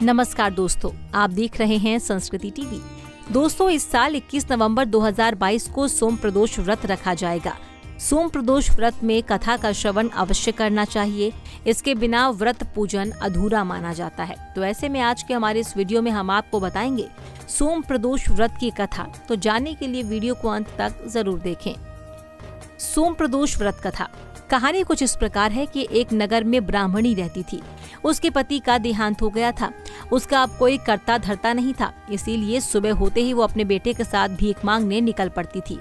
नमस्कार दोस्तों, आप देख रहे हैं संस्कृति टीवी। दोस्तों, इस साल 21 नवंबर 2022 को सोम प्रदोष व्रत रखा जाएगा। सोम प्रदोष व्रत में कथा का श्रवण अवश्य करना चाहिए। इसके बिना व्रत पूजन अधूरा माना जाता है। तो ऐसे में आज के हमारे इस वीडियो में हम आपको बताएंगे सोम प्रदोष व्रत की कथा। तो जानने के लिए वीडियो को अंत तक जरूर देखें। सोम प्रदोष व्रत कथा कहानी कुछ इस प्रकार है कि एक नगर में ब्राह्मणी रहती थी। उसके पति का देहांत हो गया था। उसका अब कोई करता धरता नहीं था, इसीलिए सुबह होते ही वो अपने बेटे के साथ भीख मांगने निकल पड़ती थी।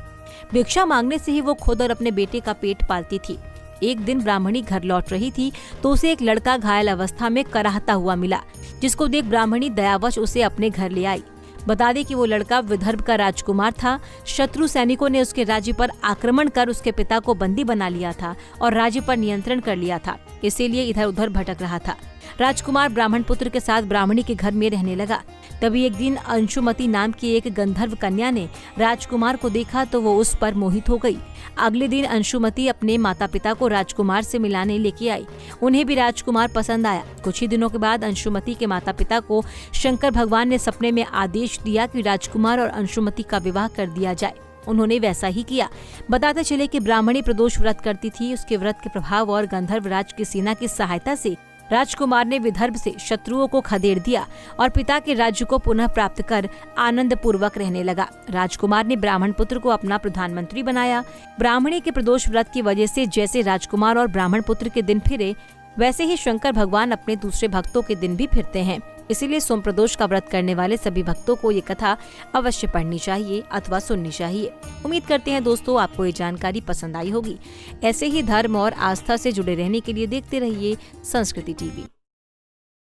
भिक्षा मांगने से ही वो खुद और अपने बेटे का पेट पालती थी। एक दिन ब्राह्मणी घर लौट रही थी तो उसे एक लड़का घायल अवस्था में कराहता हुआ मिला, जिसको देख ब्राह्मणी दयावश उसे अपने घर ले आई। बता दें कि वो लड़का विदर्भ का राजकुमार था। शत्रु सैनिकों ने उसके राज्य पर आक्रमण कर उसके पिता को बंदी बना लिया था और राज्य पर नियंत्रण कर लिया था, इसीलिए इधर उधर भटक रहा था। राजकुमार ब्राह्मण पुत्र के साथ ब्राह्मणी के घर में रहने लगा। तभी एक दिन अंशुमती नाम की एक गंधर्व कन्या ने राजकुमार को देखा तो वो उस पर मोहित हो गई। अगले दिन अंशुमती अपने माता पिता को राजकुमार से मिलाने लेके आई। उन्हें भी राजकुमार पसंद आया। कुछ ही दिनों के बाद अंशुमती के माता पिता को शंकर भगवान ने सपने में आदेश दिया कि राजकुमार और अंशुमती का विवाह कर दिया जाए। उन्होंने वैसा ही किया। बताते चले कि ब्राह्मणी प्रदोष व्रत करती थी। उसके व्रत के प्रभाव और गंधर्व राज की सेना की सहायता से राजकुमार ने विदर्भ से शत्रुओं को खदेड़ दिया और पिता के राज्य को पुनः प्राप्त कर आनंद पूर्वक रहने लगा। राजकुमार ने ब्राह्मण पुत्र को अपना प्रधानमंत्री बनाया। ब्राह्मणी के प्रदोष व्रत की वजह से जैसे राजकुमार और ब्राह्मण पुत्र के दिन फिरे, वैसे ही शंकर भगवान अपने दूसरे भक्तों के दिन भी फिरते हैं। इसीलिए सोम प्रदोष का व्रत करने वाले सभी भक्तों को ये कथा अवश्य पढ़नी चाहिए अथवा सुननी चाहिए। उम्मीद करते हैं दोस्तों आपको ये जानकारी पसंद आई होगी। ऐसे ही धर्म और आस्था से जुड़े रहने के लिए देखते रहिए संस्कृति टीवी।